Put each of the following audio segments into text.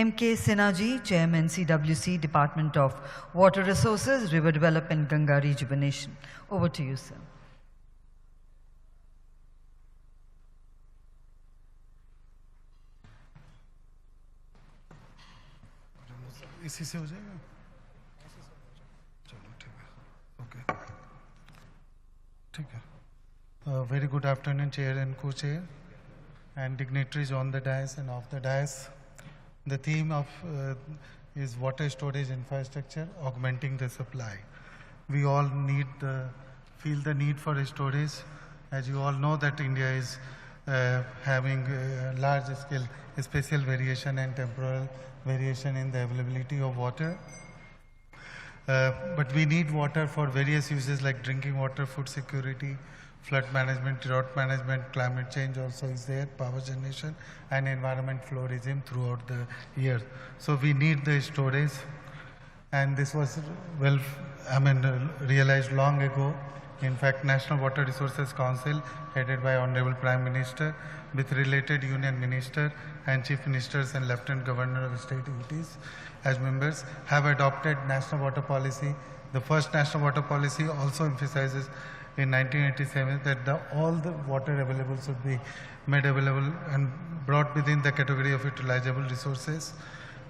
M.K. Sinhaji, Chairman, CWC, Department of Water Resources, River Development, Ganga Rejuvenation. Over to you, sir. इसी से हो जाएगा चलो ठीक है ओके ठीक है very good afternoon chair and co-chair and dignitaries on the dais and off the dais. The theme of is water storage infrastructure augmenting the supply. We all feel the need for storage. As you all know that India is having large scale spatial variation and temporal variation in the availability of water. But we need water for various uses like drinking water, food security, flood management, drought management, climate change also is there, power generation and environment flow regime throughout the year. So we need the storage, and this was realized long ago. In fact, National Water Resources Council, headed by Honorable Prime Minister, with related Union Minister and Chief Ministers and Lieutenant Governor of State UTs as members, have adopted National Water Policy. The first National Water Policy also emphasizes in 1987 that all the water available should be made available and brought within the category of utilizable resources.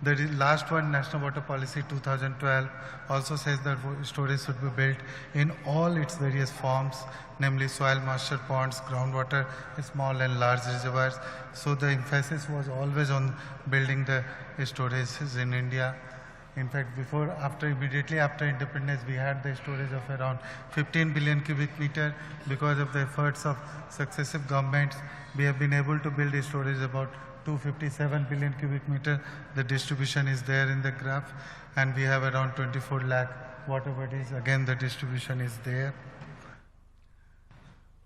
The last one, National Water Policy 2012, also says that storage should be built in all its various forms, namely soil moisture ponds, groundwater, small and large reservoirs. So the emphasis was always on building the storages in India. In fact, immediately after independence, we had the storage of around 15 billion cubic meter. Because of the efforts of successive governments, we have been able to build a storage about 257 billion cubic meter. The distribution is there in the graph, and we have around 24 lakh water bodies. Again, the distribution is there.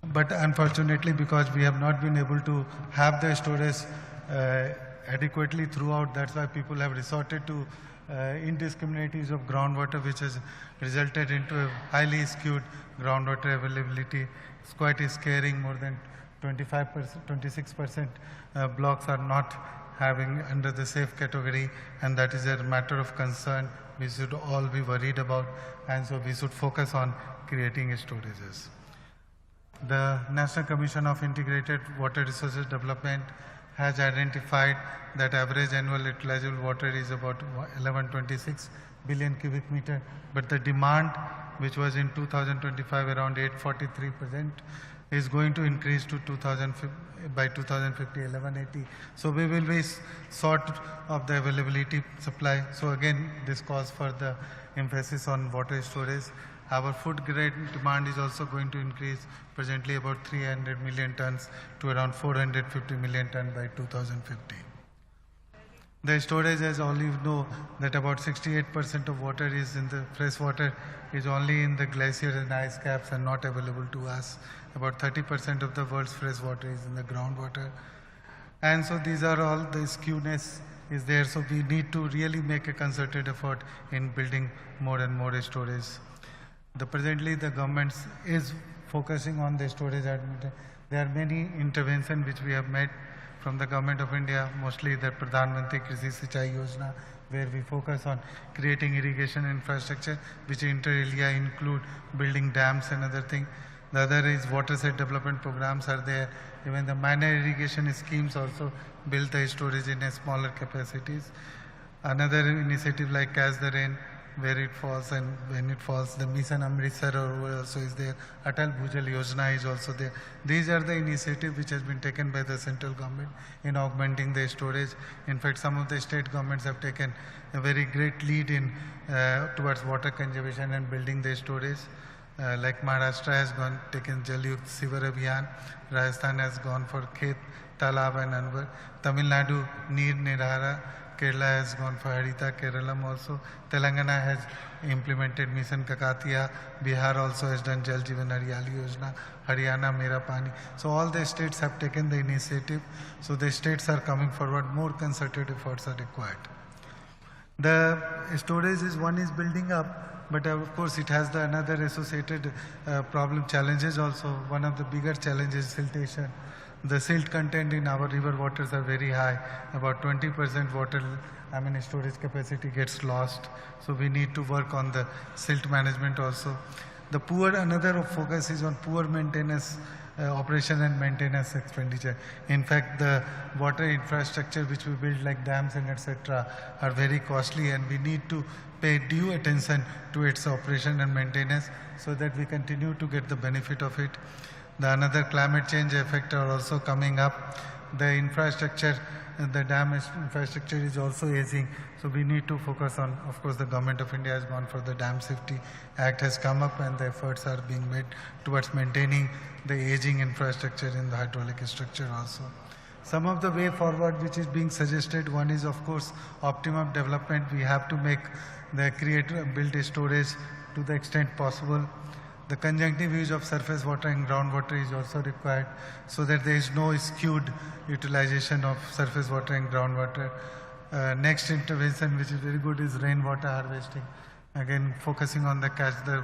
But unfortunately, because we have not been able to have the storage adequately throughout, that's why people have resorted to indiscriminate use of groundwater, which has resulted into a highly skewed groundwater availability. It's quite scaring. More than 26% blocks are not having under the safe category, and that is a matter of concern we should all be worried about, and so we should focus on creating storages. The National Commission of Integrated Water Resources Development has identified that average annual utilizable water is about 1126 billion cubic meter, but the demand, which was in 2025 around 843%, is going to increase to by 2050 1180. So we will be short of the availability supply. So again, this calls for the emphasis on water storage. Our food grade demand is also going to increase, presently about 300 million tons to around 450 million tons by 2050. The storage, as all you know, that about 68% of water is in the fresh water is only in the glaciers and ice caps and not available to us. About 30% of the world's fresh water is in the groundwater. And so these are all the skewness is there. So we need to really make a concerted effort in building more and more storage. Presently, the government is focusing on the storage. There are many interventions which we have made from the Government of India, mostly the Pradhan Mantri Krishi Sinchai Yojana, where we focus on creating irrigation infrastructure, which inter alia include building dams and other things. The other is watershed development programs are there. Even the minor irrigation schemes also build the storage in a smaller capacities. Another initiative like Catch the Rain, where it falls and when it falls, the Mission Amritsar also is there. Atal Bhujal Yojana is also there. These are the initiatives which has been taken by the central government in augmenting the storage. In fact, some of the state governments have taken a very great lead in towards water conservation and building the storage. Like Maharashtra has taken Jal Yukt Sivar Abhiyan, Rajasthan has gone for Khet, Talab and Anwar, Tamil Nadu, Neer Nirhara, Kerala has gone for Harita, Keralam also, Telangana has implemented Mission Kakatiya, Bihar also has done Jal Jeevan Hariyali Yojana, Haryana Mera Pani. So all the states have taken the initiative, so the states are coming forward, more concerted efforts are required. The storage is building up, but of course it has another associated problem challenges also. One of the bigger challenges is siltation. The silt content in our river waters are very high. About 20% water, storage capacity gets lost. So we need to work on the silt management also. Another focus is on poor maintenance, operation and maintenance expenditure. In fact, the water infrastructure which we build like dams and etc. are very costly, and we need to pay due attention to its operation and maintenance so that we continue to get the benefit of it. Another climate change effect are also coming up. The infrastructure, the dam infrastructure is also aging. So we need to focus on, of course, the Government of India has gone for the Dam Safety Act has come up, and the efforts are being made towards maintaining the aging infrastructure in the hydraulic structure also. Some of the way forward which is being suggested, one is of course optimum development. We have to build a storage to the extent possible. The conjunctive use of surface water and groundwater is also required so that there is no skewed utilization of surface water and groundwater. Next intervention which is very good is rainwater harvesting. Again, focusing on the catch the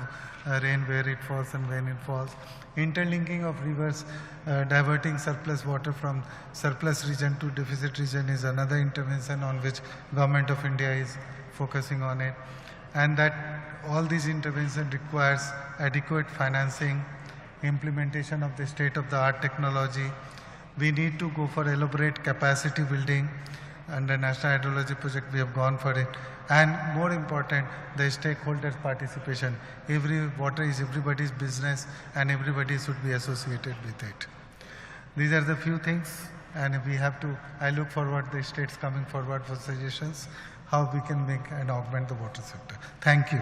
rain where it falls and when it falls. Interlinking of rivers, diverting surplus water from surplus region to deficit region is another intervention on which Government of India is focusing on it. And that all these interventions requires adequate financing, implementation of the state-of-the-art technology. We need to go for elaborate capacity building. Under National Hydrology Project, we have gone for it. And more important, the stakeholders' participation. Water is everybody's business, and everybody should be associated with it. These are the few things, and I look forward the states coming forward for suggestions how we can make and augment the water sector. Thank you.